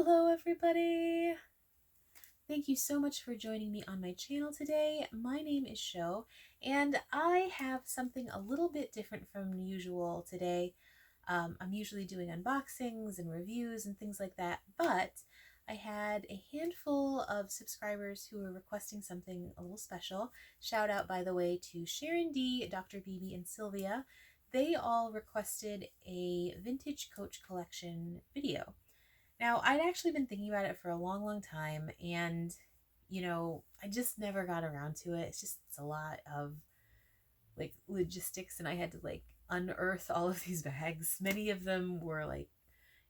Hello everybody! Thank you so much for joining me on my channel today. My name is Sho, and I have something a little bit different from usual today. I'm usually doing unboxings and reviews and things like that, but I had a handful of subscribers who were requesting something a little special. Shout out, by the way, to Sharon D, Dr. BB, and Sylvia. They all requested a vintage coach collection video. Now, I'd actually been thinking about it for a long time, and I just never got around to it. It's a lot of like logistics, and I had to like unearth all of these bags. Many of them were like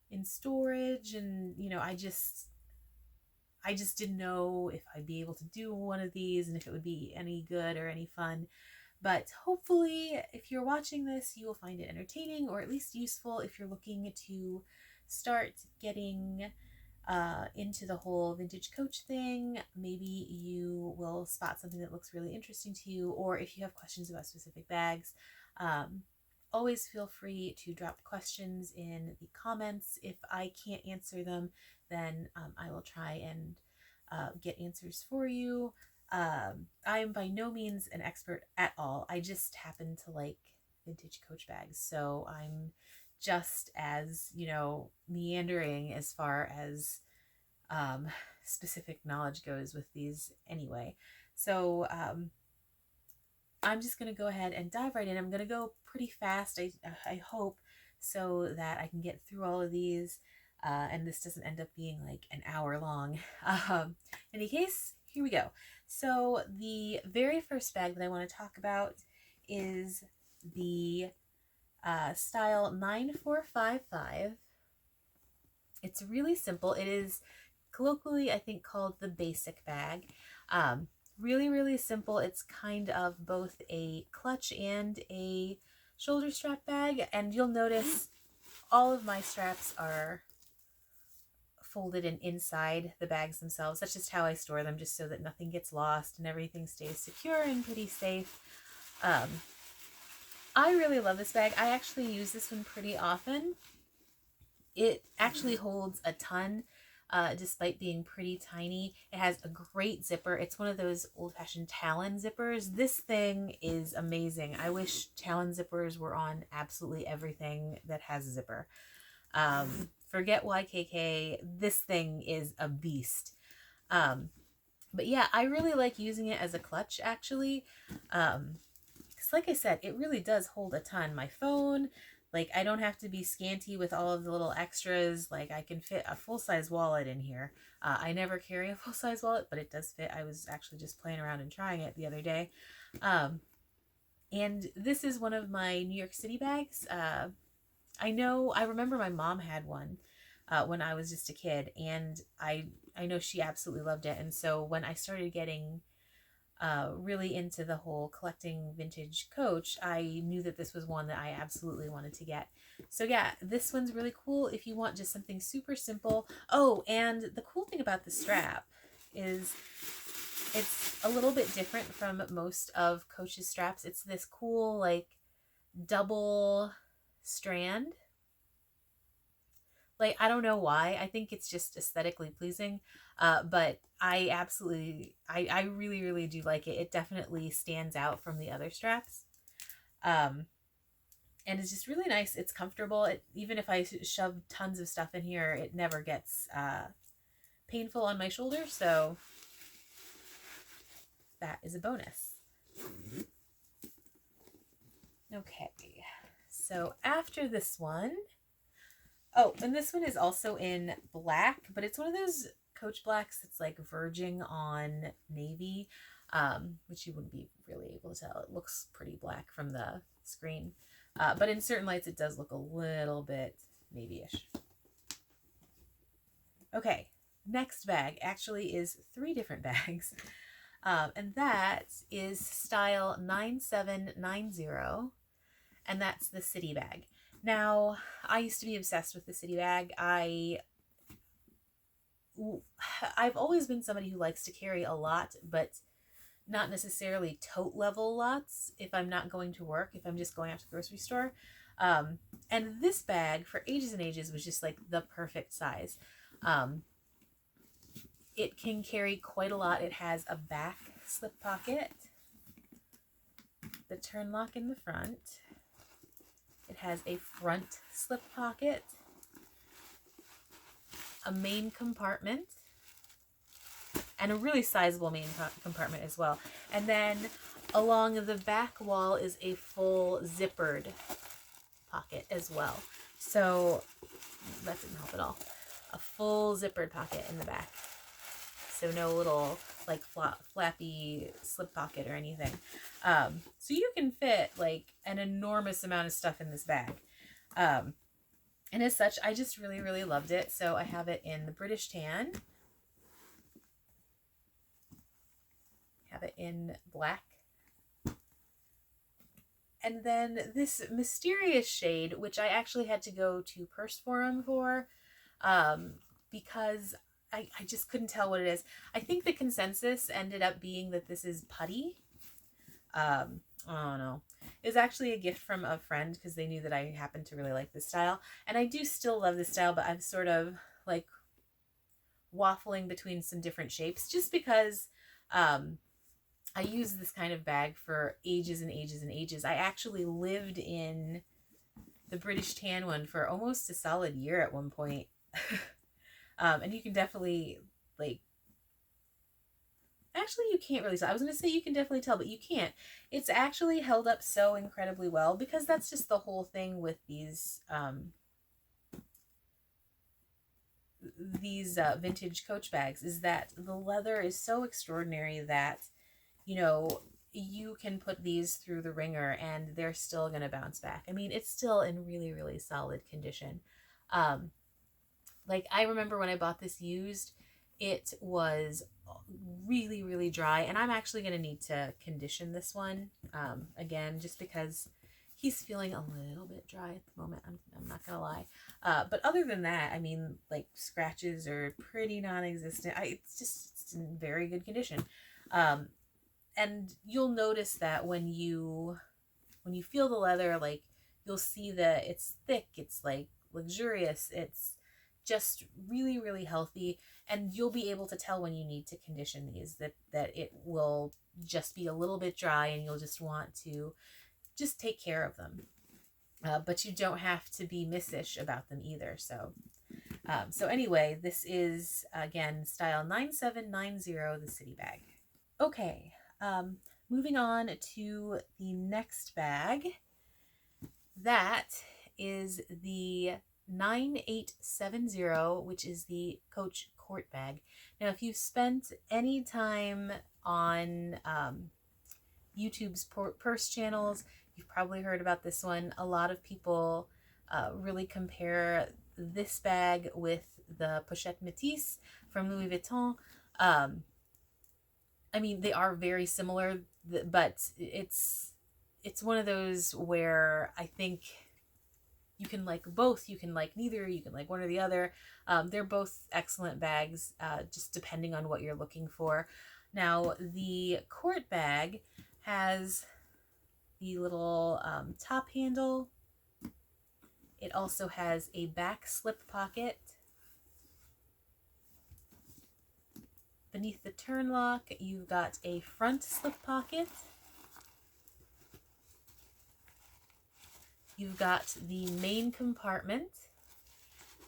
in storage, and I just didn't know if I'd be able to do one of these and if it would be any good or any fun. But hopefully, if you're watching this, you will find it entertaining or at least useful if you're looking to start getting into the whole vintage coach thing. Maybe you will spot something that looks really interesting to you, or if you have questions about specific bags, always feel free to drop questions in the comments. If I can't answer them, then I will try and get answers for you. I am by no means an expert at all. I just happen to like vintage coach bags, so I'm just as, meandering as far as specific knowledge goes with these anyway. So I'm just going to go ahead and dive right in. I'm going to go pretty fast, I hope, so that I can get through all of these and this doesn't end up being like an hour long. In any case, here we go. So the very first bag that I want to talk about is the style 9455. It's really simple. It is colloquially, I think, called the basic bag. Really simple. It's kind of both a clutch and a shoulder strap bag, and you'll notice all of my straps are folded in inside the bags themselves. That's just how I store them, just so that nothing gets lost and everything stays secure and pretty safe. I really love this bag. I actually use this one pretty often. It actually holds a ton, despite being pretty tiny. It has a great zipper. It's one of those old-fashioned Talon zippers. This thing is amazing. I wish Talon zippers were on absolutely everything that has a zipper. Forget YKK. This thing is a beast. But yeah, I really like using it as a clutch, actually. Because like I said, it really does hold a ton. My phone, like, I don't have to be scanty with all of the little extras. Like, I can fit a full-size wallet in here. I never carry a full-size wallet, but it does fit. I was actually just playing around and trying it the other day. And this is one of my New York City bags. I remember my mom had one when I was just a kid, and I know she absolutely loved it. And so when I started getting really into the whole collecting vintage coach, I knew that this was one that I absolutely wanted to get. So yeah, this one's really cool if you want just something super simple. Oh, and the cool thing about the strap is it's a little bit different from most of Coach's straps. It's this cool, like, double strand. Like, I don't know why. I think it's just aesthetically pleasing. But I really do like it. It definitely stands out from the other straps. And it's just really nice. It's comfortable. Even if I shove tons of stuff in here, it never gets painful on my shoulder. So that is a bonus. Okay. So after this one, oh, and this one is also in black, but it's one of those Coach blacks that's like verging on navy, which you wouldn't be really able to tell. It looks pretty black from the screen, but in certain lights it does look a little bit navy-ish. Okay, next bag actually is 3 different bags, and that is style 9790, and that's the City Bag. Now, I used to be obsessed with the City Bag. I've always been somebody who likes to carry a lot, but not necessarily tote level lots if I'm not going to work, if I'm just going out to the grocery store. And this bag for ages and ages was just like the perfect size. It can carry quite a lot. It has a back slip pocket, the turn lock in the front. It has a front slip pocket, a main compartment, and a really sizable main compartment as well. And then along the back wall is a full zippered pocket as well. So that didn't help at all. A full zippered pocket in the back. So no little like flappy slip pocket or anything. So you can fit like an enormous amount of stuff in this bag. And as such, I just really, really loved it. So I have it in the British tan. Have it in black. And then this mysterious shade, which I actually had to go to Purse Forum for, because I just couldn't tell what it is. I think the consensus ended up being that this is putty. I don't know. It was actually a gift from a friend because they knew that I happened to really like this style. And I do still love this style, but I'm sort of like waffling between some different shapes just because I used this kind of bag for ages and ages and ages. I actually lived in the British tan one for almost a solid year at one point. And you can definitely, like, actually you can't really tell. I was going to say you can definitely tell, but you can't. It's actually held up so incredibly well because that's just the whole thing with these vintage Coach bags, is that the leather is so extraordinary that, you know, you can put these through the ringer and they're still going to bounce back. I mean, it's still in really, really solid condition. Like I remember when I bought this used, it was really, really dry, and I'm actually going to need to condition this one again, just because he's feeling a little bit dry at the moment. I'm not going to lie. But other than that, I mean, like scratches are pretty non-existent. It's in very good condition. And you'll notice that when you feel the leather, like you'll see that it's thick, it's like luxurious, it's just really, really healthy, and you'll be able to tell when you need to condition these, that it will just be a little bit dry and you'll just want to just take care of them. But you don't have to be missish about them either. So anyway, this is, again, style 9790, the City Bag. Okay, moving on to the next bag. That is the 9870, which is the Coach Court Bag. Now, if you've spent any time on YouTube's purse channels, you've probably heard about this one. A lot of people really compare this bag with the Pochette Métis from Louis Vuitton. I mean, they are very similar, but it's one of those where I think you can like both, you can like neither, you can like one or the other. They're both excellent bags, just depending on what you're looking for. Now, the Court Bag has the little top handle. It also has a back slip pocket. Beneath the turn lock, you've got a front slip pocket. You've got the main compartment.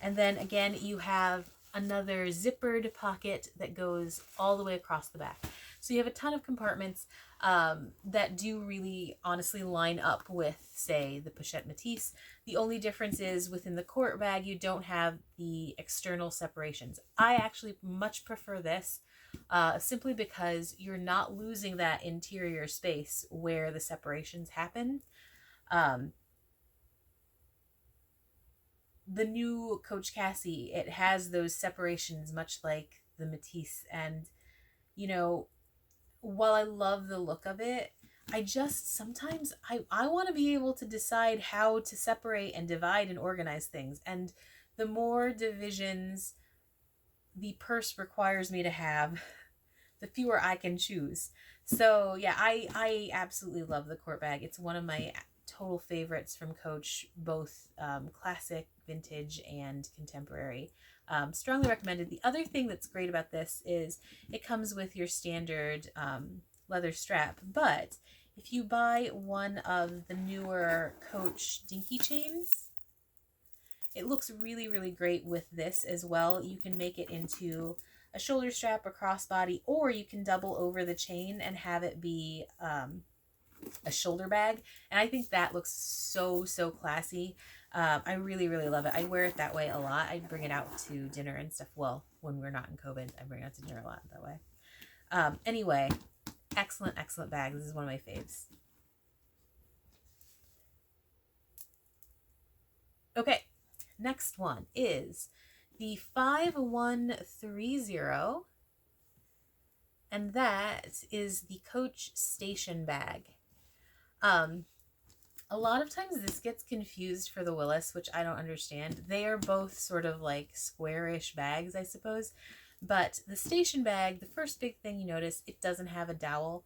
And then again, you have another zippered pocket that goes all the way across the back. So you have a ton of compartments that do really honestly line up with, say, the Pochette Métis. The only difference is within the Court Bag, you don't have the external separations. I actually much prefer this simply because you're not losing that interior space where the separations happen. The new Coach Cassie, it has those separations much like the Métis, and you know, while I love the look of it, I just sometimes I want to be able to decide how to separate and divide and organize things, and the more divisions the purse requires me to have, the fewer I can choose. So yeah, I absolutely love the Court Bag. It's one of my total favorites from Coach, both classic, vintage, and contemporary. Strongly recommended. The other thing that's great about this is it comes with your standard leather strap, but if you buy one of the newer Coach dinky chains, it looks really, really great with this as well. You can make it into a shoulder strap or crossbody, or you can double over the chain and have it be a shoulder bag. And I think that looks so, so classy. I really, really love it. I wear it that way a lot. I bring it out to dinner and stuff. Well, when we're not in COVID, I bring it out to dinner a lot that way. Anyway, excellent, excellent bag. This is one of my faves. Okay, next one is the 5130, and that is the Coach station bag. A lot of times this gets confused for the Willis, which I don't understand. They are both sort of like squarish bags, I suppose. But the station bag, the first big thing you notice, it doesn't have a dowel.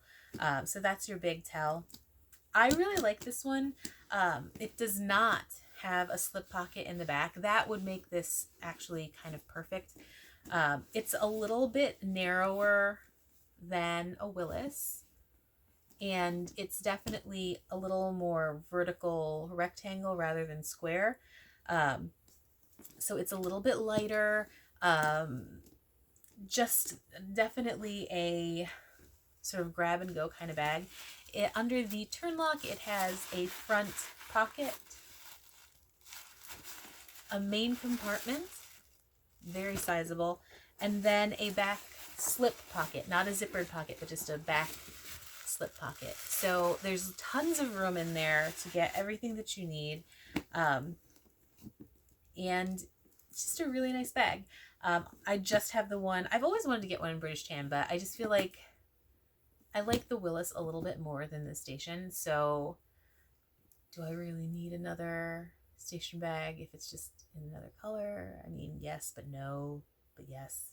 So that's your big tell. I really like this one. It does not have a slip pocket in the back. That would make this actually kind of perfect. It's a little bit narrower than a Willis, and it's definitely a little more vertical rectangle rather than square. So it's a little bit lighter. Just definitely a sort of grab and go kind of bag. Under the turn lock, it has a front pocket, a main compartment, very sizable, and then a back slip pocket, not a zippered pocket, but just a back slip pocket. So there's tons of room in there to get everything that you need. And it's just a really nice bag. I just have the one. I've always wanted to get one in British tan, but I just feel like I like the Willis a little bit more than the station. So do I really need another station bag if it's just in another color? I mean, yes, but no, but yes,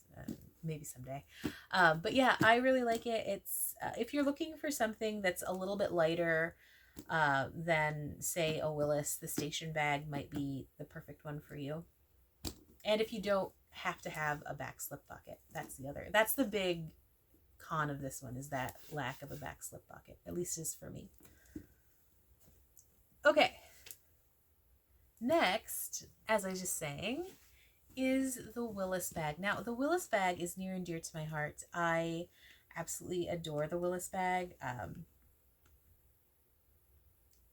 maybe someday. But yeah, I really like it. It's if you're looking for something that's a little bit lighter than, say, a Willis, the station bag might be the perfect one for you. And if you don't have to have a back slip pocket, that's the big con of this one, is that lack of a back slip pocket, at least is for me. Okay, next, as I was just saying, is the Willis bag. Now, the Willis bag is near and dear to my heart. I absolutely adore the Willis bag.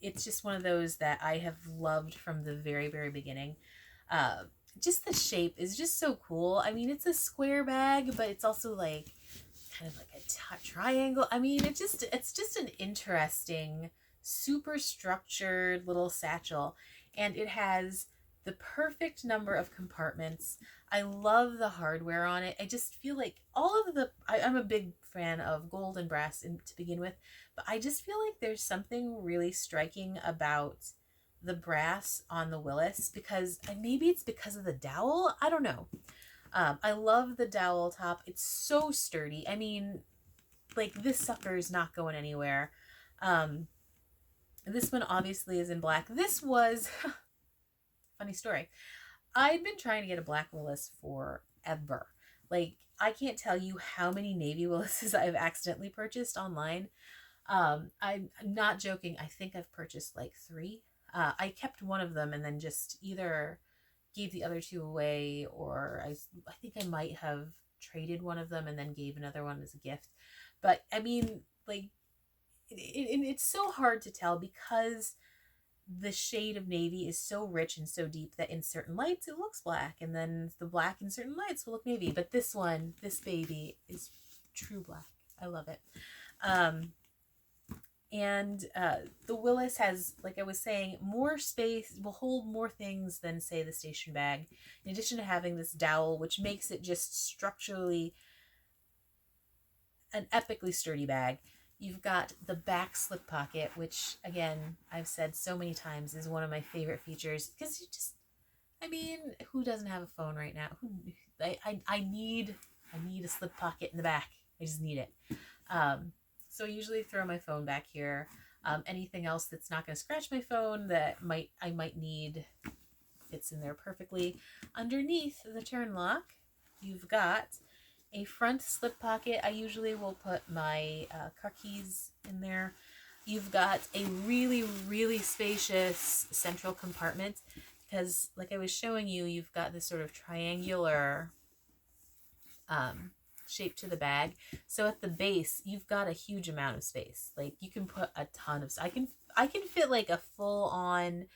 It's just one of those that I have loved from the very, very beginning. Just the shape is just so cool. I mean, it's a square bag, but it's also like kind of like a triangle. I mean, it's just an interesting, super structured little satchel, and it has the perfect number of compartments. I love the hardware on it. I just feel like I'm a big fan of gold and brass to begin with, but I just feel like there's something really striking about the brass on the Willis, because maybe it's because of the dowel. I don't know. I love the dowel top. It's so sturdy. I mean, like, this sucker is not going anywhere. This one obviously is in black. This was funny story. I'd been trying to get a black Willis forever. Like, I can't tell you how many navy Willises I've accidentally purchased online. I'm not joking. I think I've purchased like 3. I kept one of them and then just either gave the other 2 away, or I think I might have traded one of them and then gave another one as a gift. But I mean, like, it's so hard to tell because the shade of navy is so rich and so deep that in certain lights it looks black, and then the black in certain lights will look navy. But this baby is true black. I love it. And the Willis has, like I was saying, more space, will hold more things than, say, the station bag, in addition to having this dowel, which makes it just structurally an epically sturdy bag. You've got the back slip pocket, which, again, I've said so many times is one of my favorite features, because you just, I mean, who doesn't have a phone right now? I need a slip pocket in the back. I just need it. So I usually throw my phone back here. Anything else that's not going to scratch my phone that I might need fits in there perfectly. Underneath the turn lock, you've got a front slip pocket. I usually will put my car keys in there. You've got a really, really spacious central compartment because, like I was showing you, you've got this sort of triangular shape to the bag. So at the base, you've got a huge amount of space. Like you can put a ton of. I can fit like a full on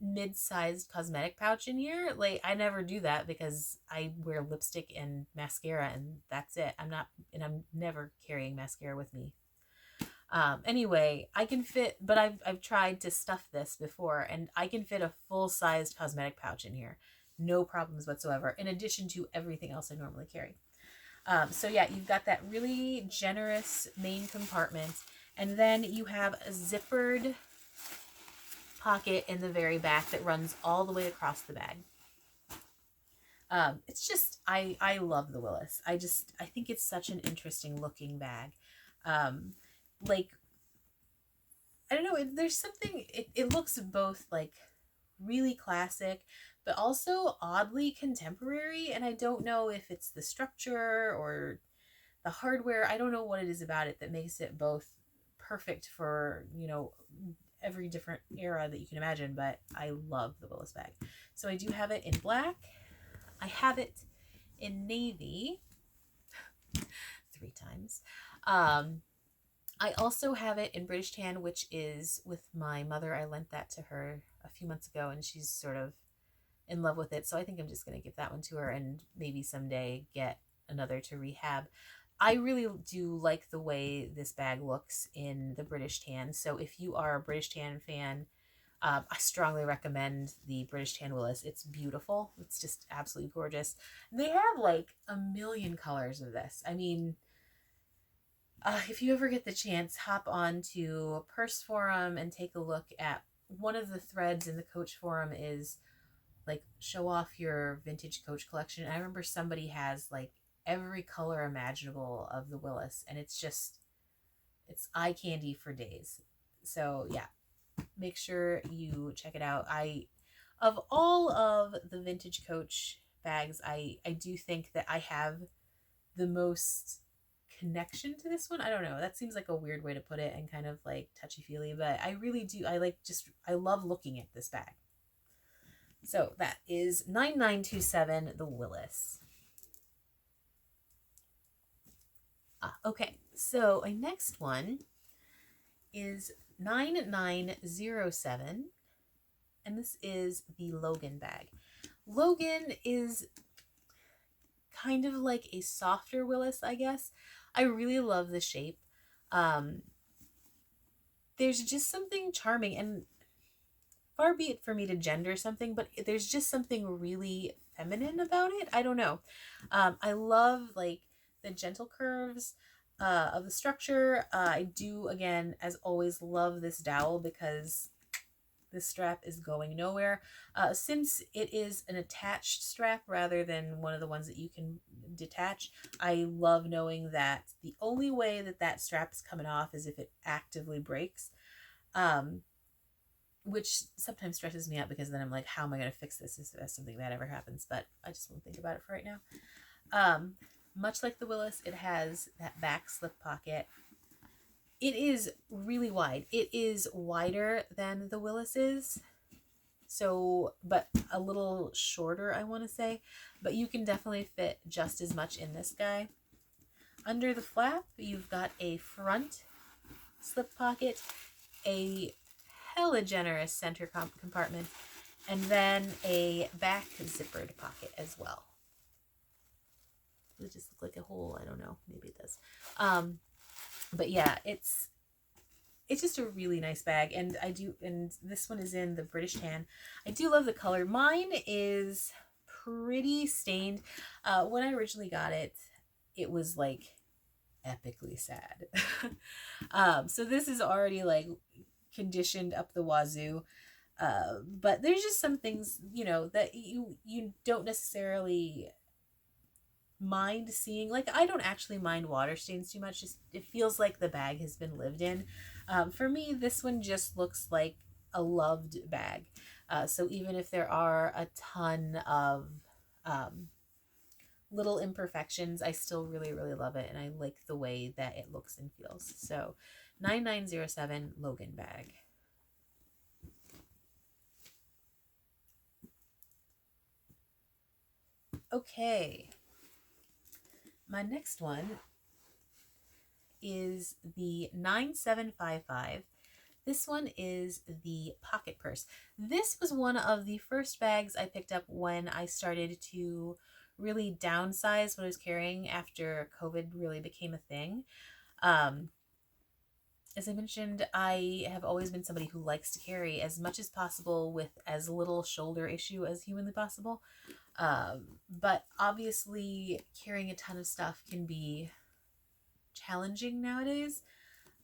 mid-sized cosmetic pouch in here. Like I never do that because I wear lipstick and mascara and that's it. I'm never carrying mascara with me. Anyway, I can fit, but I've tried to stuff this before and I can fit a full-sized cosmetic pouch in here. No problems whatsoever, in addition to everything else I normally carry. So yeah, you've got that really generous main compartment, and then you have a zippered pocket in the very back that runs all the way across the bag. It's just, I love the Willis. I think it's such an interesting looking bag. Like, I don't know, there's something, it looks both like really classic, but also oddly contemporary. And I don't know if it's the structure or the hardware. I don't know what it is about it that makes it both perfect for, you know, every different era that you can imagine, but I love the Willis bag. So I do have it in black. I have it in navy 3 times. I also have it in British tan, which is with my mother. I lent that to her a few months ago and she's sort of in love with it. So I think I'm just going to give that one to her and maybe someday get another to rehab. I really do like the way this bag looks in the British tan. So if you are a British tan fan, I strongly recommend the British tan Willis. It's beautiful. It's just absolutely gorgeous. They have like a million colors of this. I mean, if you ever get the chance, hop on to Purse Forum and take a look at one of the threads in the Coach Forum is like show off your vintage Coach collection. I remember somebody has like every color imaginable of the Willis, and it's eye candy for days. So yeah, make sure you check it out. Of all of the vintage Coach bags, I do think that I have the most connection to this one. I don't know, that seems like a weird way to put it and kind of like touchy-feely, but I really do. I love looking at this bag. So that is 9927, the Willis. Okay, so my next one is 9907, and this is the Logan bag. Logan is kind of like a softer Willis, I guess. I really love the shape. There's just something charming, and far be it for me to gender something, but there's just something really feminine about it. I don't know. I love like the gentle curves of the structure. I do, again, as always, love this dowel because this strap is going nowhere. Since it is an attached strap rather than one of the ones that you can detach, I love knowing that the only way that strap is coming off is if it actively breaks. Which sometimes stresses me out because then I'm like, how am I going to fix this if something bad ever happens? But I just won't think about it for right now. Much like the Willis, it has that back slip pocket. It is really wide. It is wider than the Willis is. So, but a little shorter, I want to say. But you can definitely fit just as much in this guy. Under the flap, you've got a front slip pocket, a hella generous center compartment, and then a back zippered pocket as well. Does it just look like a hole? I don't know. Maybe it does. But yeah, it's just a really nice bag, and this one is in the British tan. I do love the color. Mine is pretty stained. When I originally got it, it was like epically sad. So this is already like conditioned up the wazoo. But there's just some things, you know, that you don't necessarily mind seeing. Like, I don't actually mind water stains too much. Just it feels like the bag has been lived in. For me, this one just looks like a loved bag. So even if there are a ton of um, little imperfections, I still really, really love it. And I like the way that it looks and feels. So 9907 Logan Bag. Okay. My next one is the 9755. This one is the pocket purse. This was one of the first bags I picked up when I started to really downsize what I was carrying after COVID really became a thing. Um, as I mentioned, I have always been somebody who likes to carry as much as possible with as little shoulder issue as humanly possible. But obviously, carrying a ton of stuff can be challenging nowadays.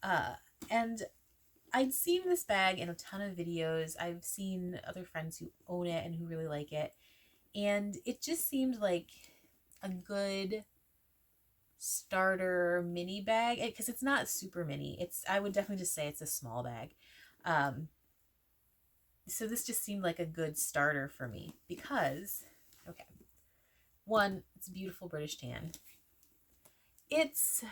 Uh, and I'd seen this bag in a ton of videos. I've seen other friends who own it and who really like it. And it just seemed like a good starter mini bag because it's not super mini. I would definitely just say it's a small bag. Um, so this just seemed like a good starter for me because, okay, one, it's a beautiful British tan. It's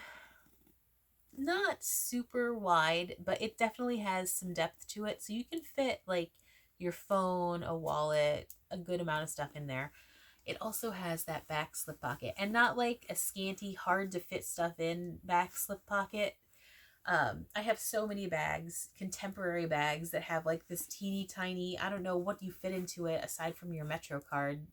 not super wide, but it definitely has some depth to it. So you can fit like your phone, a wallet, a good amount of stuff in there. It also has that back slip pocket and not like a scanty, hard to fit stuff in back slip pocket. I have so many bags, contemporary bags that have like this teeny tiny, I don't know what you fit into it aside from your Metro card.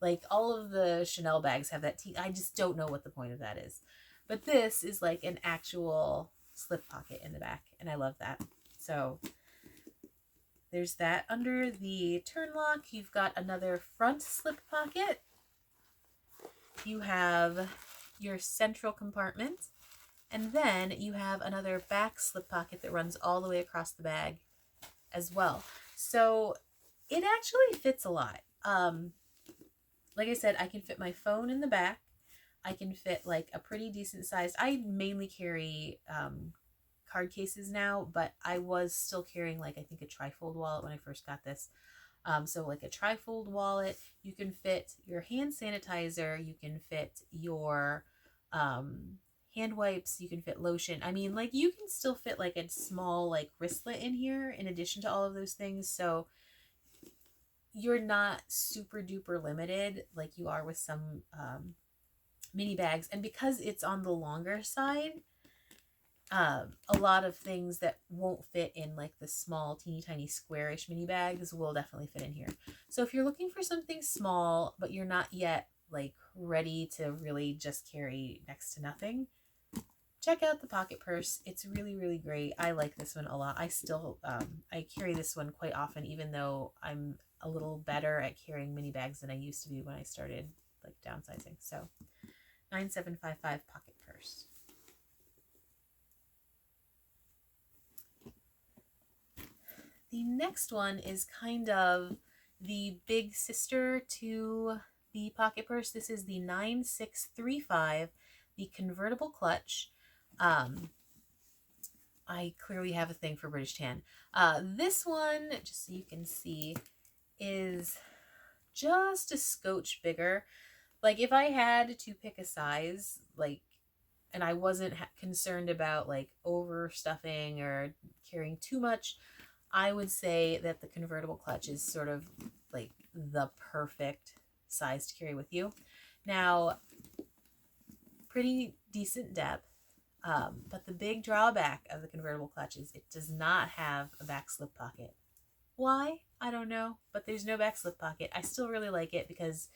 Like all of the Chanel bags have that I just don't know what the point of that is. But this is like an actual slip pocket in the back, and I love that. So there's that. Under the turn lock, you've got another front slip pocket. You have your central compartment, and then you have another back slip pocket that runs all the way across the bag as well. So it actually fits a lot. Like I said, I can fit my phone in the back. I can fit like a pretty decent size. I mainly carry card cases now, but I was still carrying like I think a trifold wallet when I first got this. So like a trifold wallet, you can fit your hand sanitizer, you can fit your hand wipes, you can fit lotion. I mean, like you can still fit like a small like wristlet in here in addition to all of those things. So you're not super duper limited like you are with some mini bags. And because it's on the longer side, a lot of things that won't fit in like the small teeny tiny squarish mini bags will definitely fit in here. So if you're looking for something small but you're not yet like ready to really just carry next to nothing, check out the pocket purse. It's really, really great. I like this one a lot. I still I carry this one quite often, even though I'm a little better at carrying mini bags than I used to be when I started like downsizing. So 9755 pocket purse. The next one is kind of the big sister to the pocket purse. This is the 9635, the Convertible Clutch. I clearly have a thing for British tan. This one, just so you can see, is just a scotch bigger. Like if I had to pick a size, like, and I wasn't concerned about like overstuffing or carrying too much, I would say that the Convertible Clutch is sort of like the perfect size to carry with you. Now, pretty decent depth, but the big drawback of the Convertible Clutch is it does not have a back slip pocket. Why? I don't know, but there's no back slip pocket. I still really like it because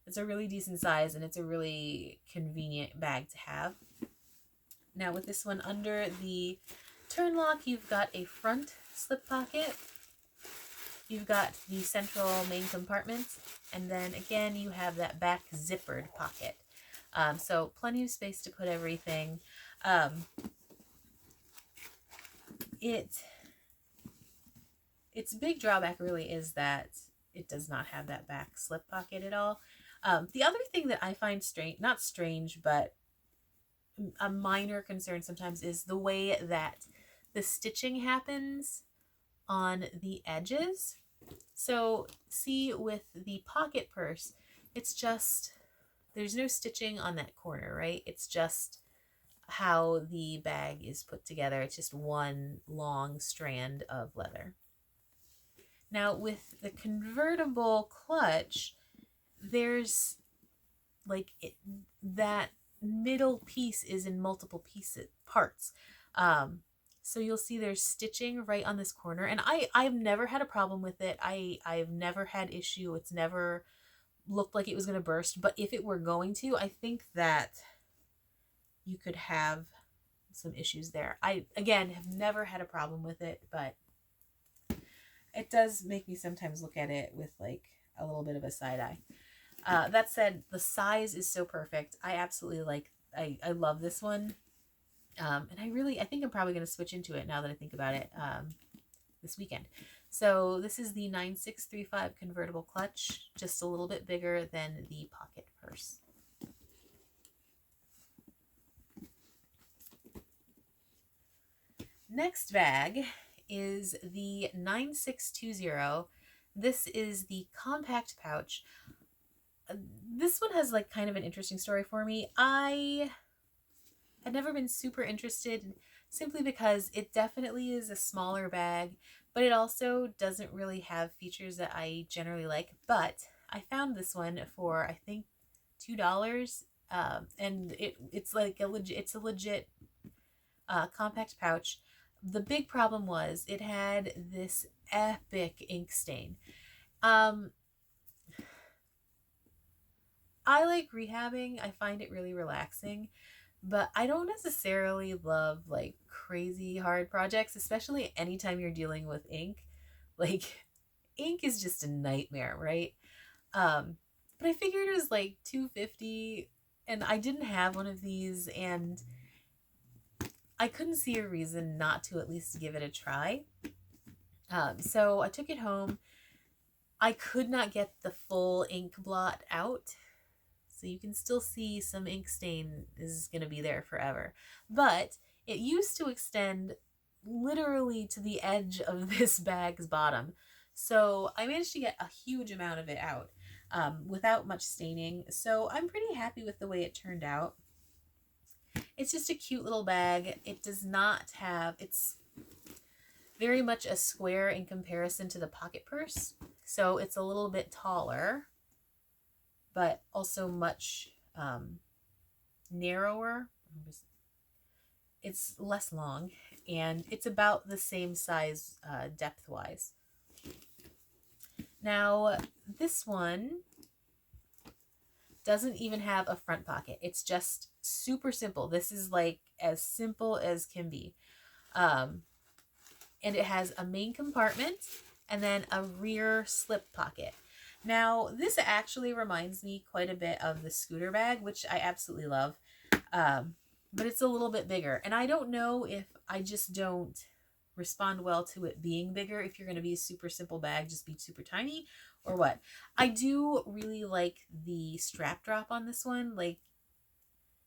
it's a really decent size and it's a really convenient bag to have. Now with this one, under the turn lock, you've got a front slip pocket. You've got the central main compartment, and then again you have that back zippered pocket. So plenty of space to put everything. Its big drawback really is that it does not have that back slip pocket at all. The other thing that I find strange, not strange, but a minor concern sometimes is the way that the stitching happens on the edges. So see, with the pocket purse, it's just, there's no stitching on that corner, right? It's just how the bag is put together. It's just one long strand of leather. Now with the convertible clutch, there's like that middle piece is in multiple parts. So you'll see there's stitching right on this corner, and I've never had a problem with it. I've never had issue. It's never looked like it was going to burst, but if it were going to, I think that you could have some issues there. I, again, have never had a problem with it, but it does make me sometimes look at it with like a little bit of a side eye. That said, the size is so perfect. I absolutely like, I love this one. And I think I'm probably going to switch into it now that I think about it, this weekend. So this is the 9635 convertible clutch, just a little bit bigger than the pocket purse. Next bag is the 9620. This is the compact pouch. This one has like kind of an interesting story for me. I had never been super interested simply because it definitely is a smaller bag, but it also doesn't really have features that I generally like. But I found this one for, I think, $2, and it's like a legit compact pouch. The big problem was it had this epic ink stain. I like rehabbing. I find it really relaxing, but I don't necessarily love like crazy hard projects, especially anytime you're dealing with ink. Like, ink is just a nightmare, right? But I figured it was like $2.50, and I didn't have one of these, and I couldn't see a reason not to at least give it a try. So I took it home. I could not get the full ink blot out, so you can still see some ink stain is going to be there forever. But it used to extend literally to the edge of this bag's bottom. So I managed to get a huge amount of it out without much staining. So I'm pretty happy with the way it turned out. It's just a cute little bag. It does not have, it's very much a square in comparison to the pocket purse. So it's a little bit taller, but also much narrower. It's less long, and it's about the same size depth-wise. Now, this one doesn't even have a front pocket. It's just super simple. This is like as simple as can be. And it has a main compartment and then a rear slip pocket. Now, this actually reminds me quite a bit of the scooter bag, which I absolutely love. But it's a little bit bigger. And I don't know if I just don't respond well to it being bigger. If you're going to be a super simple bag, just be super tiny, or what. I do really like the strap drop on this one. Like,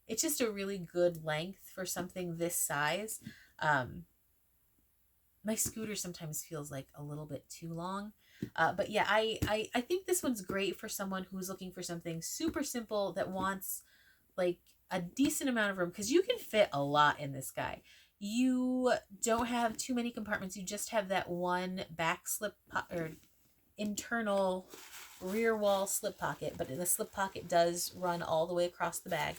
it's just a really good length for something this size. My scooter sometimes feels like a little bit too long. But yeah, I think this one's great for someone who's looking for something super simple that wants like a decent amount of room, because you can fit a lot in this guy. You don't have too many compartments. You just have that one back slip or internal rear wall slip pocket, but the slip pocket does run all the way across the bag.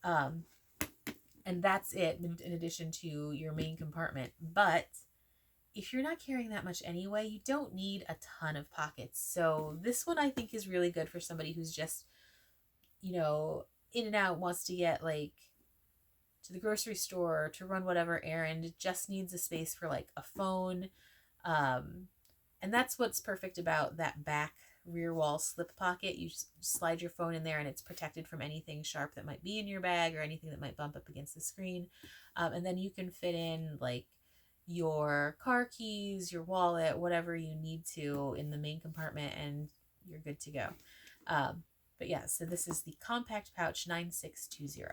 And that's it in addition to your main compartment. But if you're not carrying that much anyway, you don't need a ton of pockets. So this one I think is really good for somebody who's just, you know, in and out, wants to get like to the grocery store, to run whatever errand. It just needs a space for like a phone. And that's what's perfect about that back rear wall slip pocket. You just slide your phone in there and it's protected from anything sharp that might be in your bag or anything that might bump up against the screen. And then you can fit in like your car keys, your wallet, whatever you need to in the main compartment, and you're good to go. But yeah, so this is the compact pouch 9620.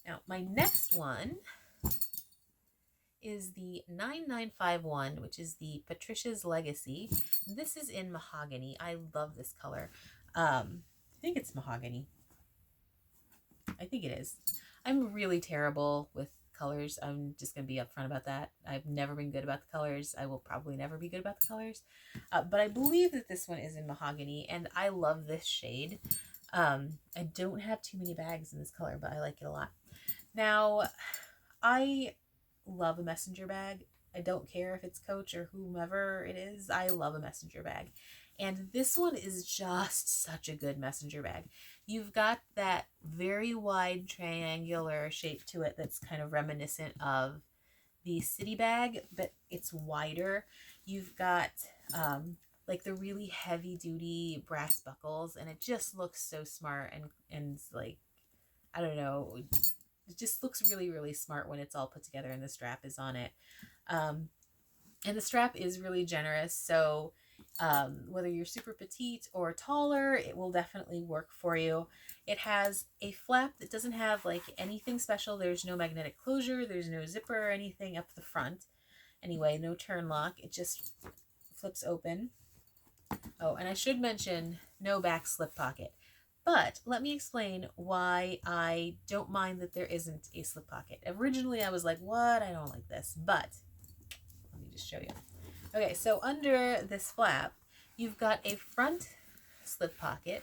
Now, my next one is the 9951, which is the Patricia's Legacy. This is in mahogany. I love this color. I think it's mahogany. I think it is. I'm really terrible with colors. I'm just going to be upfront about that. I've never been good about the colors. I will probably never be good about the colors. But I believe that this one is in mahogany, and I love this shade. I don't have too many bags in this color, but I like it a lot. Now, I love a messenger bag. I don't care if it's Coach or whomever it is. I love a messenger bag. And this one is just such a good messenger bag. You've got that very wide triangular shape to it that's kind of reminiscent of the city bag, but it's wider. You've got like the really heavy duty brass buckles, and it just looks so smart and like, I don't know, it just looks really, really smart when it's all put together and the strap is on it. And the strap is really generous, so whether you're super petite or taller, it will definitely work for you. It has a flap that doesn't have like anything special. There's no magnetic closure, there's no zipper or anything up the front. Anyway, no turn lock. It just flips open. Oh, and I should mention no back slip pocket. But let me explain why I don't mind that there isn't a slip pocket. Originally, I was like, what? I don't like this. But let me just show you. Okay, so under this flap, you've got a front slip pocket.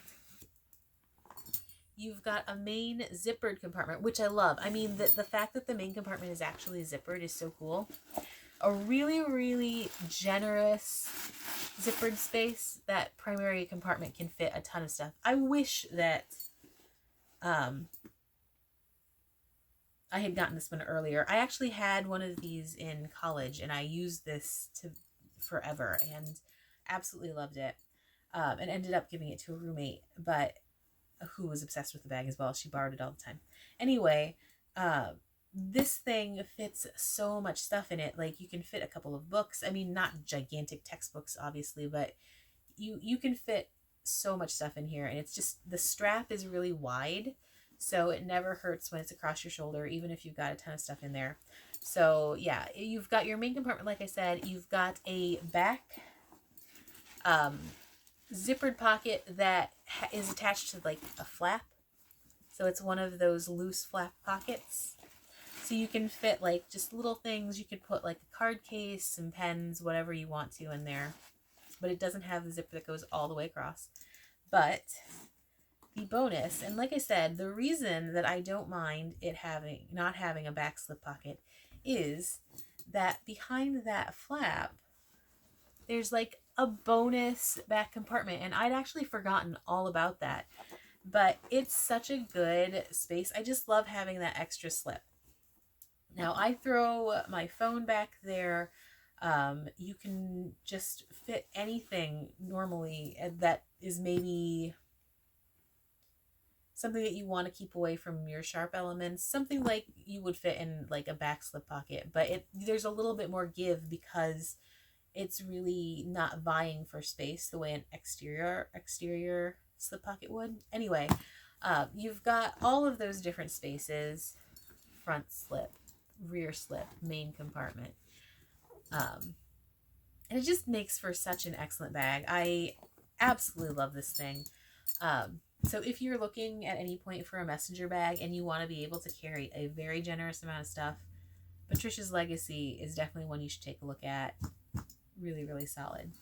You've got a main zippered compartment, which I love. I mean, the fact that the main compartment is actually zippered is so cool. A really, really generous zippered space. That primary compartment can fit a ton of stuff. I wish that I had gotten this one earlier. I actually had one of these in college, and I used this forever and absolutely loved it, and ended up giving it to a roommate, but who was obsessed with the bag as well. She borrowed it all the time. Anyway, this thing fits so much stuff in it. Like, you can fit a couple of books. I mean, not gigantic textbooks, obviously, but you can fit so much stuff in here. And it's just, the strap is really wide, so it never hurts when it's across your shoulder, even if you've got a ton of stuff in there. So yeah, you've got your main compartment, like I said. You've got a back zippered pocket that is attached to like a flap. So it's one of those loose flap pockets. So you can fit like just little things. You could put like a card case, some pens, whatever you want to in there. But it doesn't have the zipper that goes all the way across. But the bonus, and like I said, the reason that I don't mind it not having a back slip pocket is that behind that flap, there's like a bonus back compartment, and I'd actually forgotten all about that. But it's such a good space. I just love having that extra slip. Now, I throw my phone back there. You can just fit anything normally that is maybe something that you want to keep away from your sharp elements, something like you would fit in like a back slip pocket, but there's a little bit more give because it's really not vying for space the way an exterior slip pocket would. Anyway, you've got all of those different spaces: front slip, rear slip, main compartment. And it just makes for such an excellent bag. I absolutely love this thing. So if you're looking at any point for a messenger bag and you want to be able to carry a very generous amount of stuff, Patricia's Legacy is definitely one you should take a look at. Really, really solid.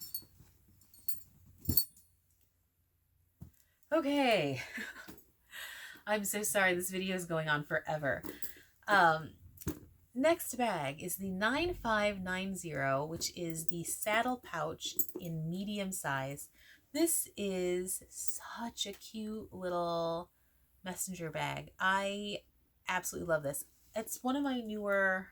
Okay. I'm so sorry, this video is going on forever. Next bag is the 9590, which is the saddle pouch in medium size. This is such a cute little messenger bag. I absolutely love this. It's one of my newer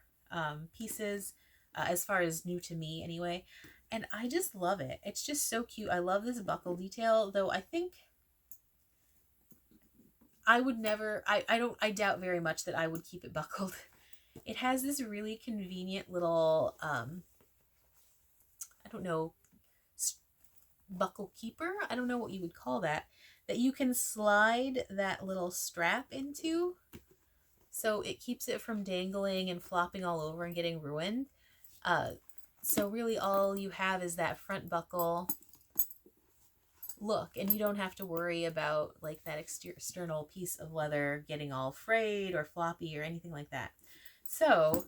pieces, as far as new to me anyway, and I just love it. It's just so cute. I love this buckle detail, though I think I would never, I doubt very much that I would keep it buckled. It has this really convenient little, I don't know, buckle keeper. I don't know what you would call that you can slide that little strap into. so it keeps it from dangling and flopping all over and getting ruined. So really all you have is that front buckle look, and you don't have to worry about like that external piece of leather getting all frayed or floppy or anything like that. So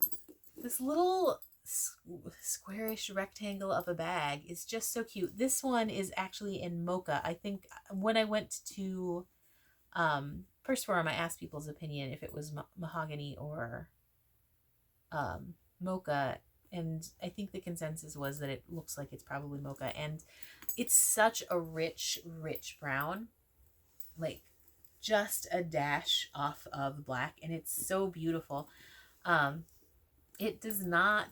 this little squarish rectangle of a bag is just so cute. This one is actually in mocha. I think when I went to Purse Forum, I asked people's opinion if it was mahogany or mocha, and I think the consensus was that it looks like it's probably mocha, and it's such a rich brown, like just a dash off of black, and it's so beautiful. It does not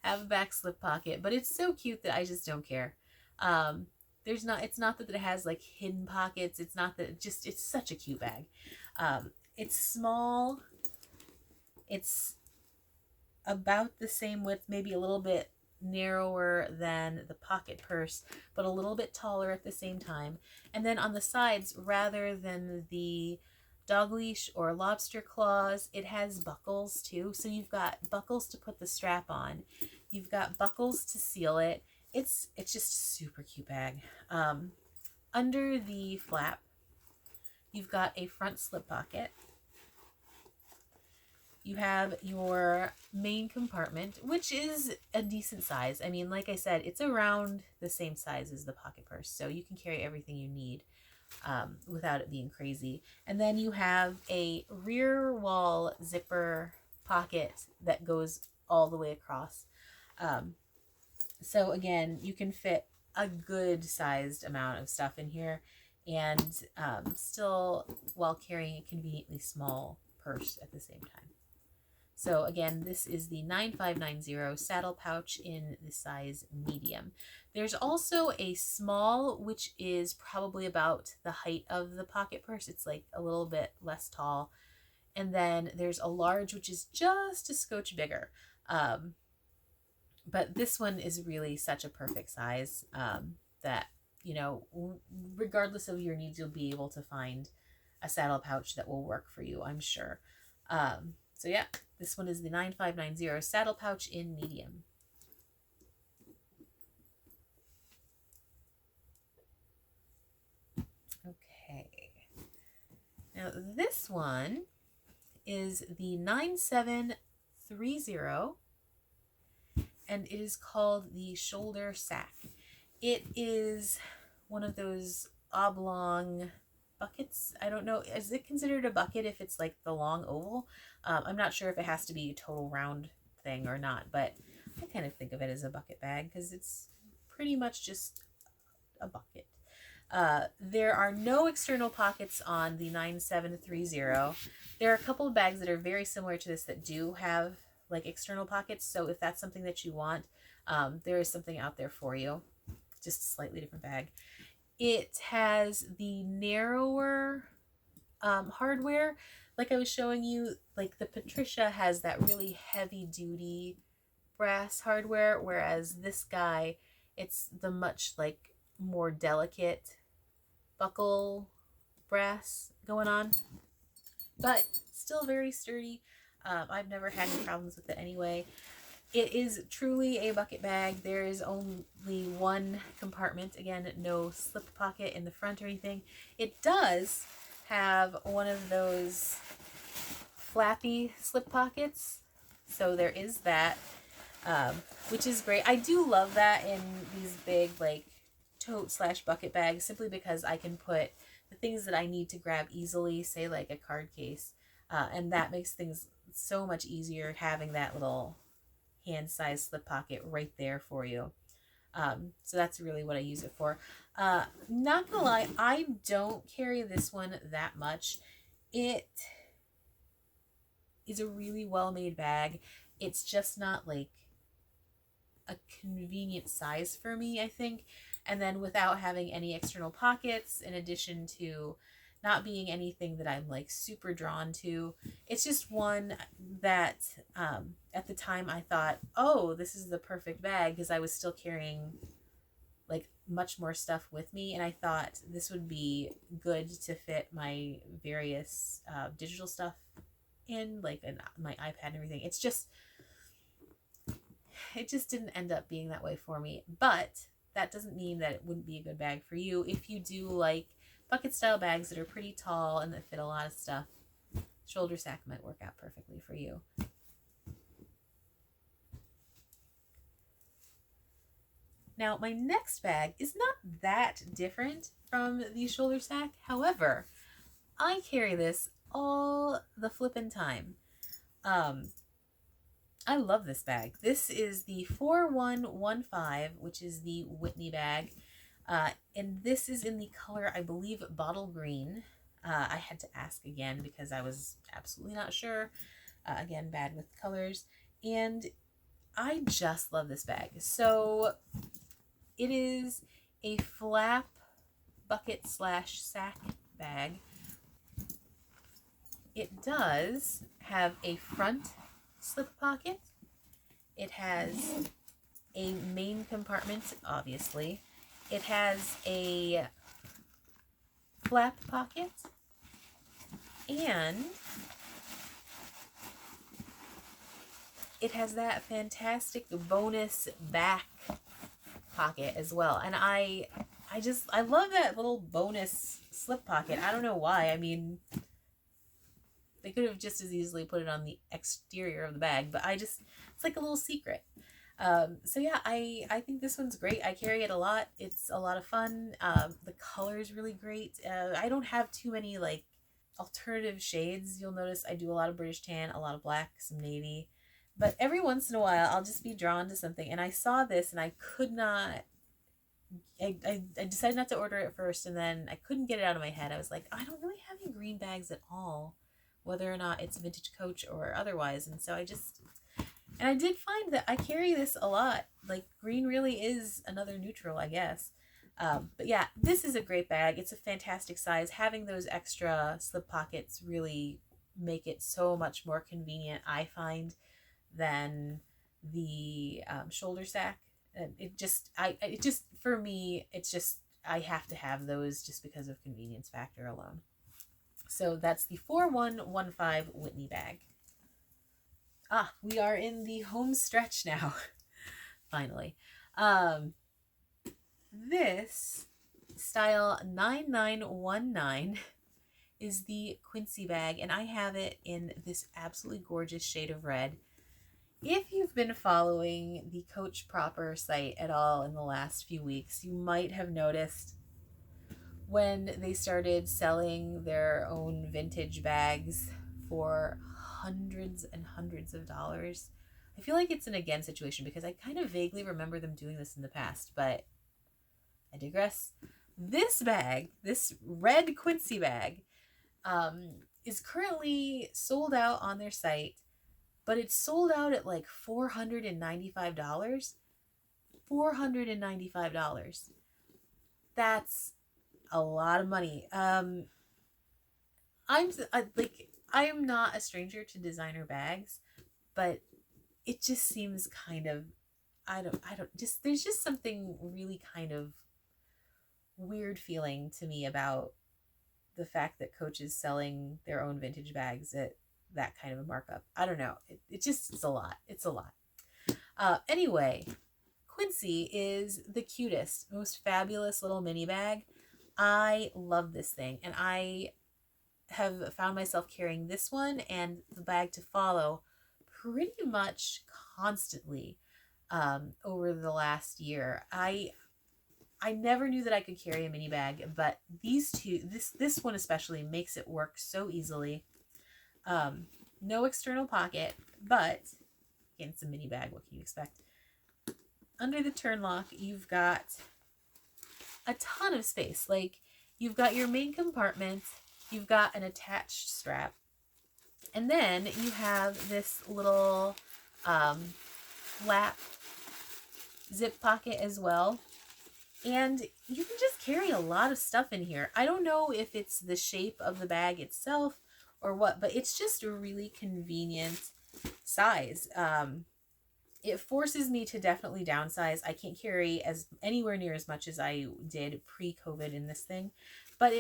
have a back slip pocket, but it's so cute that I just don't care. It's not that it has like hidden pockets. It's not that it's such a cute bag. It's small. It's about the same width, maybe a little bit narrower than the pocket purse, but a little bit taller at the same time. And then on the sides, rather than the dog leash or lobster claws, it has buckles too. So you've got buckles to put the strap on. You've got buckles to seal it. It's just a super cute bag. Under the flap, you've got a front slip pocket. You have your main compartment, which is a decent size. I mean, like I said, it's around the same size as the pocket purse, so you can carry everything you need without it being crazy. And then you have a rear wall zipper pocket that goes all the way across. So again, you can fit a good sized amount of stuff in here, and still while carrying a conveniently small purse at the same time. So again, this is the 9590 saddle pouch in the size medium. There's also a small, which is probably about the height of the pocket purse. It's like a little bit less tall. And then there's a large, which is just a scotch bigger. But this one is really such a perfect size that, you know, regardless of your needs, you'll be able to find a saddle pouch that will work for you, I'm sure. So yeah, this one is the 9590 saddle pouch in medium. Okay. Now this one is the 9730, and it is called the shoulder sack. It is one of those oblong buckets. I don't know, is it considered a bucket if it's like the long oval? I'm not sure if it has to be a total round thing or not, but I kind of think of it as a bucket bag because it's pretty much just a bucket. There are no external pockets on the 9730. There are a couple of bags that are very similar to this that do have like external pockets, so if that's something that you want, there is something out there for you. Just a slightly different bag. It has the narrower hardware. Like I was showing you, like the Patricia has that really heavy duty brass hardware, whereas this guy, it's the much like more delicate buckle brass going on, but still very sturdy. I've never had any problems with it anyway. It is truly a bucket bag. There is only one compartment. Again, no slip pocket in the front or anything. It does have one of those flappy slip pockets. So there is that, which is great. I do love that in these big like tote / bucket bags, simply because I can put the things that I need to grab easily, say like a card case, and that makes things so much easier having that little hand-sized slip pocket right there for you. So that's really what I use it for. Not gonna lie, I don't carry this one that much. It is a really well-made bag. It's just not like a convenient size for me, I think. And then without having any external pockets, in addition to not being anything that I'm like super drawn to, it's just one that at the time I thought, oh, this is the perfect bag, because I was still carrying like much more stuff with me, and I thought this would be good to fit my various digital stuff and like my iPad and everything. It just didn't end up being that way for me. But that doesn't mean that it wouldn't be a good bag for you. If you do like bucket style bags that are pretty tall and that fit a lot of stuff, shoulder sack might work out perfectly for you. Now, my next bag is not that different from the shoulder sack. However, I carry this all the flippin' time. I love this bag. This is the 4115, which is the Whitney bag. And this is in the color, I believe, bottle green. I had to ask again because I was absolutely not sure. Again, bad with colors. And I just love this bag. So it is a flap bucket / sack bag. It does have a front slip pocket. It has a main compartment, obviously. It has a flap pocket, and it has that fantastic bonus back pocket as well. And I love that little bonus slip pocket. I don't know why. I mean, they could have just as easily put it on the exterior of the bag, but it's like a little secret. So yeah, I think this one's great. I carry it a lot. It's a lot of fun. The color is really great. I don't have too many like alternative shades. You'll notice I do a lot of British tan, a lot of black, some navy, but every once in a while I'll just be drawn to something. And I saw this and I could not, I decided not to order it first, and then I couldn't get it out of my head. I was like, I don't really have any green bags at all, whether or not it's vintage Coach or otherwise. And so I did find that I carry this a lot. Like, green really is another neutral, I guess. But yeah, this is a great bag. It's a fantastic size. Having those extra slip pockets really make it so much more convenient, I find, than the shoulder sack. For me, it's just, I have to have those just because of convenience factor alone. So that's the 4115 Whitney bag. We are in the home stretch now. Finally. This style 9919 is the Quincy bag, and I have it in this absolutely gorgeous shade of red. If you've been following the Coach Proper site at all in the last few weeks, you might have noticed when they started selling their own vintage bags for hundreds and hundreds of dollars. I feel like it's an again situation because I kind of vaguely remember them doing this in the past, but I digress. This bag, this red Quincy bag, is currently sold out on their site, but it's sold out at like $495. $495. That's a lot of money. I am not a stranger to designer bags, but it just seems kind of, there's just something really kind of weird feeling to me about the fact that Coach is selling their own vintage bags at that kind of a markup. I don't know. It's a lot. It's a lot. Anyway, Quincy is the cutest, most fabulous little mini bag. I love this thing, and I have found myself carrying this one and the bag to follow pretty much constantly over the last year. I never knew that I could carry a mini bag, but these two, this one especially, makes it work so easily. No external pocket, but again, it's a mini bag. What can you expect? Under the turn lock, you've got a ton of space. Like, you've got your main compartment, you've got an attached strap, and then you have this little flap zip pocket as well. And you can just carry a lot of stuff in here. I don't know if it's the shape of the bag itself or what, but it's just a really convenient size. It forces me to definitely downsize. I can't carry anywhere near as much as I did pre-COVID in this thing, but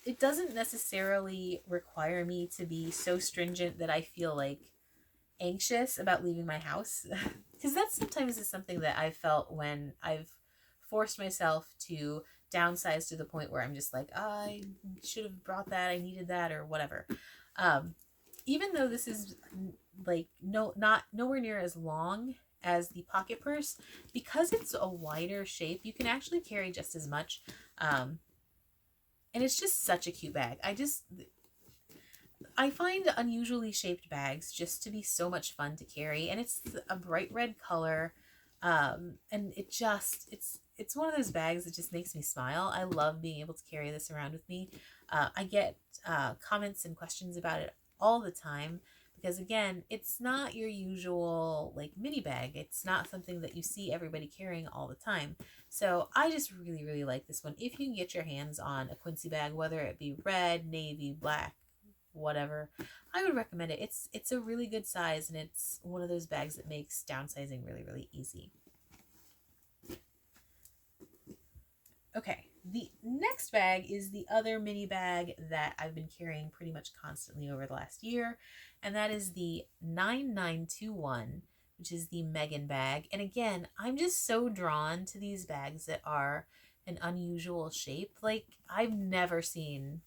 it doesn't necessarily require me to be so stringent that I feel like anxious about leaving my house. Because that sometimes is something that I've felt when I've forced myself to downsize to the point where I'm just like, oh, I should have brought that, I needed that, or whatever. Even though this is like not nowhere near as long as the pocket purse, because it's a wider shape, you can actually carry just as much. And it's just such a cute bag. I find unusually shaped bags just to be so much fun to carry, and it's a bright red color. And it's one of those bags that just makes me smile. I love being able to carry this around with me. I get comments and questions about it all the time because, again, it's not your usual like mini bag. It's not something that you see everybody carrying all the time. So I just really, really like this one. If you can get your hands on a Quincy bag, whether it be red, navy, black, whatever, I would recommend it. It's a really good size, and it's one of those bags that makes downsizing really, really easy. Okay, the next bag is the other mini bag that I've been carrying pretty much constantly over the last year, and that is the 9921, which is the Megan bag. And again, I'm just so drawn to these bags that are an unusual shape. Like, I've never seen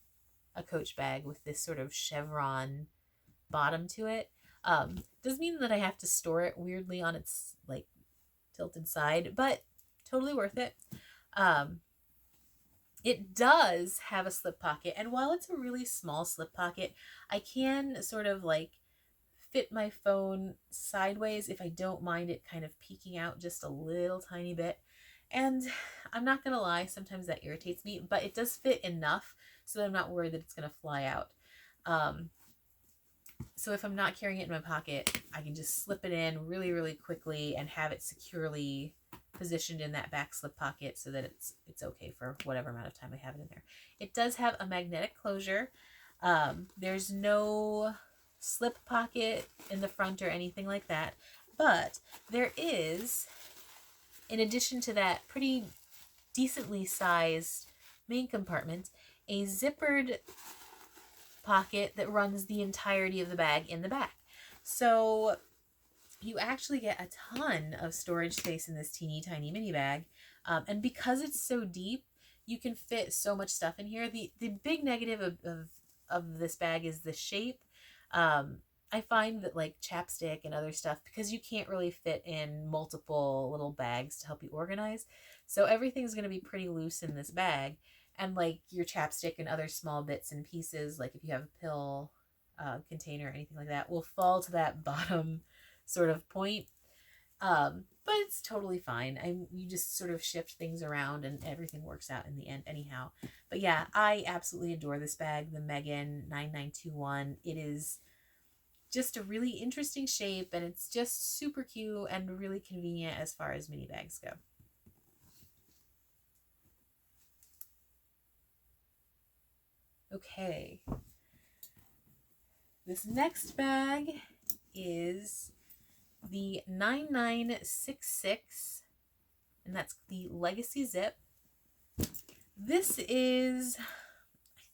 a Coach bag with this sort of chevron bottom to it. Doesn't mean that I have to store it weirdly on its like tilted side, but totally worth it. It does have a slip pocket, and while it's a really small slip pocket, I can sort of like fit my phone sideways if I don't mind it kind of peeking out just a little tiny bit. And I'm not gonna lie, sometimes that irritates me, but it does fit enough so that I'm not worried that it's gonna fly out. So if I'm not carrying it in my pocket, I can just slip it in really, really quickly and have it securely positioned in that back slip pocket so that it's okay for whatever amount of time I have it in there. It does have a magnetic closure. There's no slip pocket in the front or anything like that, but there is, in addition to that pretty decently sized main compartment, a zippered pocket that runs the entirety of the bag in the back. So you actually get a ton of storage space in this teeny tiny mini bag. And because it's so deep, you can fit so much stuff in here. The big negative of this bag is the shape. I find that like chapstick and other stuff, because you can't really fit in multiple little bags to help you organize. So everything's going to be pretty loose in this bag. And like your chapstick and other small bits and pieces, like if you have a pill container or anything like that, will fall to that bottom sort of point. But it's totally fine. You just sort of shift things around and everything works out in the end anyhow. But yeah, I absolutely adore this bag, the Megan 9921. It is just a really interesting shape, and it's just super cute and really convenient as far as mini bags go. Okay, this next bag is the 9966, and that's the Legacy Zip. This is, I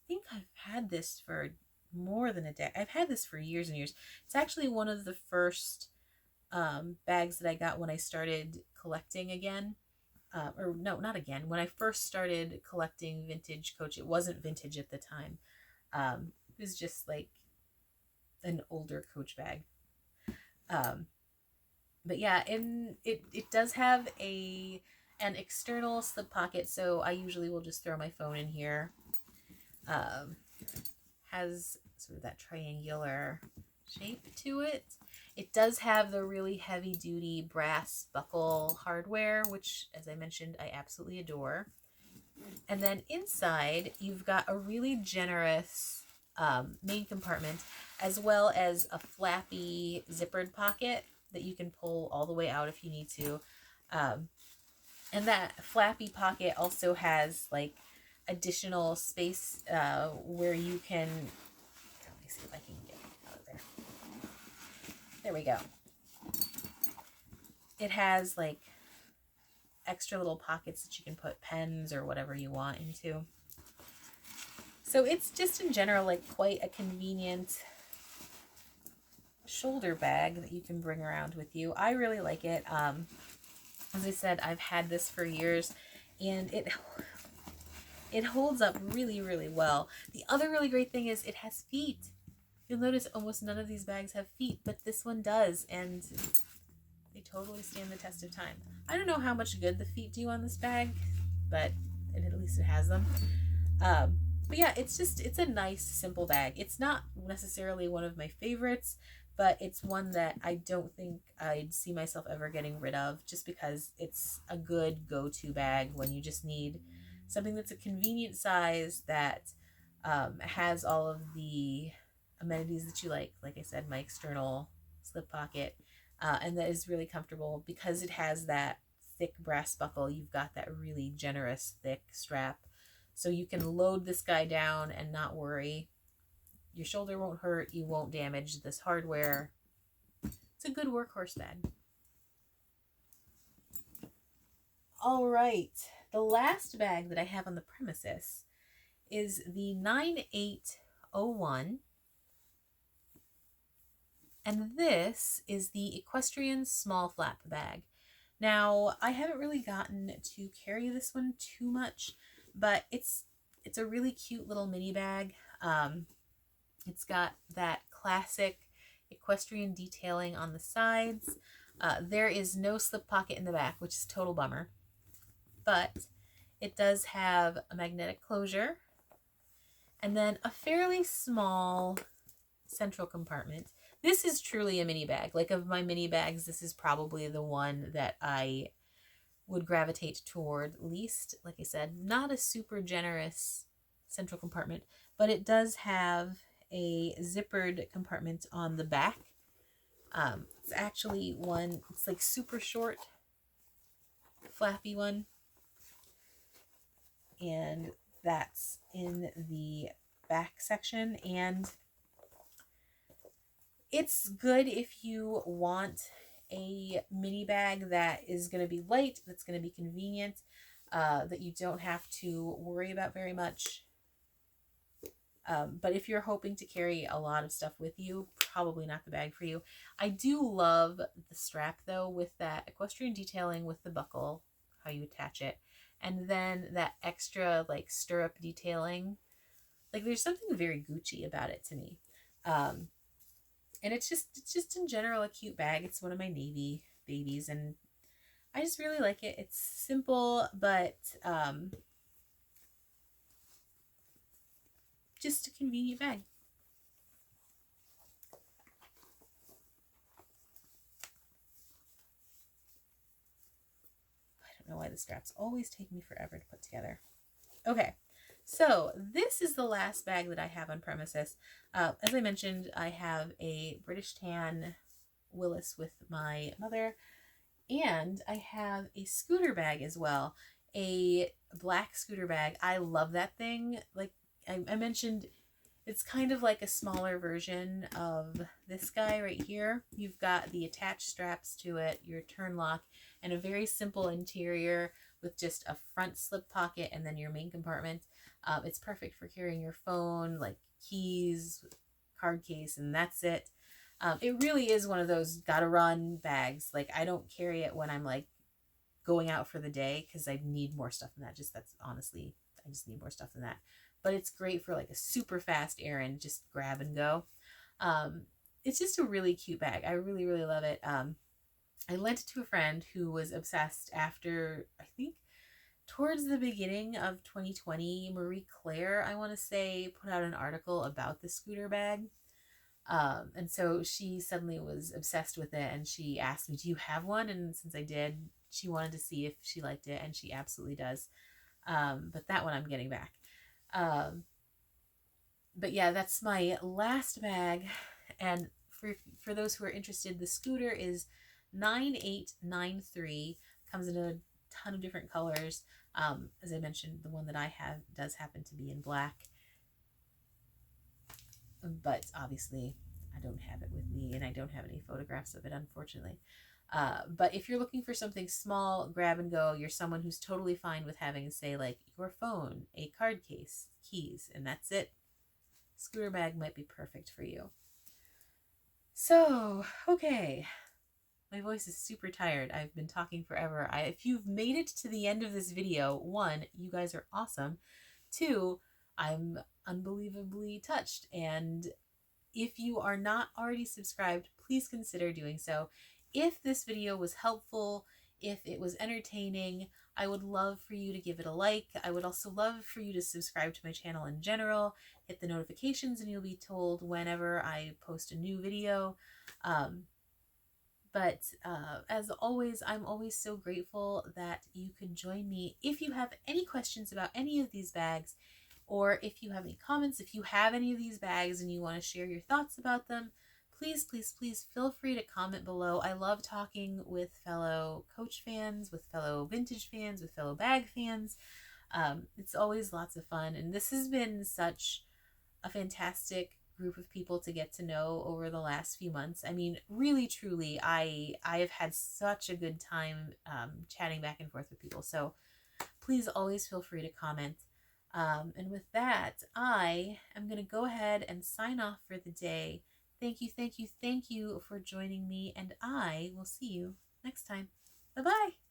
think I've had this for more than a decade. I've had this for years and years. It's actually one of the first bags that I got when I started collecting again. Or no, not again. When I first started collecting vintage Coach, it wasn't vintage at the time. It was just like an older Coach bag. But yeah, and it does have an external slip pocket, so I usually will just throw my phone in here. Has sort of that triangular shape to it. It does have the really heavy duty brass buckle hardware, which, as I mentioned, I absolutely adore. And then inside, you've got a really generous main compartment, as well as a flappy zippered pocket that you can pull all the way out if you need to. And that flappy pocket also has like additional space where you can, let me see if I can get it out of there. There we go. It has like extra little pockets that you can put pens or whatever you want into. So it's just in general like quite a convenient shoulder bag that you can bring around with you. I really like it. As I said, I've had this for years, and it holds up really, really well. The other really great thing is it has feet. You'll notice almost none of these bags have feet, but this one does, and they totally stand the test of time. I don't know how much good the feet do on this bag, but at least it has them. But yeah, it's a nice, simple bag. It's not necessarily one of my favorites, but it's one that I don't think I'd see myself ever getting rid of, just because it's a good go-to bag when you just need something that's a convenient size that has all of the amenities that you like I said, my external slip pocket, and that is really comfortable because it has that thick brass buckle. You've got that really generous thick strap, so you can load this guy down and not worry. Your shoulder won't hurt, you won't damage this hardware. It's a good workhorse bag. All right, the last bag that I have on the premises is the 9801. And this is the Equestrian small flap bag. Now, I haven't really gotten to carry this one too much, but it's a really cute little mini bag. It's got that classic equestrian detailing on the sides. There is no slip pocket in the back, which is a total bummer. But it does have a magnetic closure and then a fairly small central compartment. This is truly a mini bag. Like, of my mini bags, this is probably the one that I would gravitate toward least. Like I said, not a super generous central compartment, but it does have a zippered compartment on the back. It's actually one, it's like super short, flappy one. And that's in the back section. And it's good if you want a mini bag that is going to be light, that's going to be convenient, that you don't have to worry about very much. But if you're hoping to carry a lot of stuff with you, probably not the bag for you. I do love the strap, though, with that equestrian detailing with the buckle, how you attach it, and then that extra like stirrup detailing. Like, there's something very Gucci about it to me. And it's just in general a cute bag. It's one of my Navy babies, and I just really like it. It's simple, but just a convenient bag. I don't know why the straps always take me forever to put together. Okay, so this is the last bag that I have on premises. As I mentioned, I have a British tan Willis with my mother, and I have a scooter bag as well, a black scooter bag. I love that thing. Like I mentioned, it's kind of like a smaller version of this guy right here. You've got the attached straps to it, your turn lock, and a very simple interior with just a front slip pocket and then your main compartment. It's perfect for carrying your phone, like keys, card case, and that's it. It really is one of those gotta run bags. Like, I don't carry it when I'm like going out for the day because I need more stuff than that. That's honestly, I just need more stuff than that. But it's great for like a super fast errand, just grab and go. It's just a really cute bag. I really, really love it. I lent it to a friend who was obsessed after, I think, towards the beginning of 2020, Marie Claire, I want to say, put out an article about the scooter bag. And so she suddenly was obsessed with it, and she asked me, do you have one? And since I did, she wanted to see if she liked it, and she absolutely does. But that one I'm getting back. But yeah, that's my last bag. And for those who are interested, the scooter is 9893. Comes in a ton of different colors. As I mentioned, the one that I have does happen to be in black. But obviously I don't have it with me, and I don't have any photographs of it, unfortunately. But if you're looking for something small, grab and go, you're someone who's totally fine with having, say, like your phone, a card case, keys, and that's it, scooter bag might be perfect for you. So, okay. My voice is super tired. I've been talking forever. If you've made it to the end of this video, one, you guys are awesome. Two, I'm unbelievably touched. And if you are not already subscribed, please consider doing so. If this video was helpful, if it was entertaining, I would love for you to give it a like. I would also love for you to subscribe to my channel in general, hit the notifications, and you'll be told whenever I post a new video. But as always, I'm always so grateful that you could join me. If you have any questions about any of these bags, or if you have any comments, if you have any of these bags and you want to share your thoughts about them, please, please, please feel free to comment below. I love talking with fellow Coach fans, with fellow vintage fans, with fellow bag fans. It's always lots of fun. And this has been such a fantastic group of people to get to know over the last few months. I mean, really, truly, I have had such a good time chatting back and forth with people. So please always feel free to comment. And with that, I am going to go ahead and sign off for the day. Thank you, thank you, thank you for joining me, and I will see you next time. Bye-bye.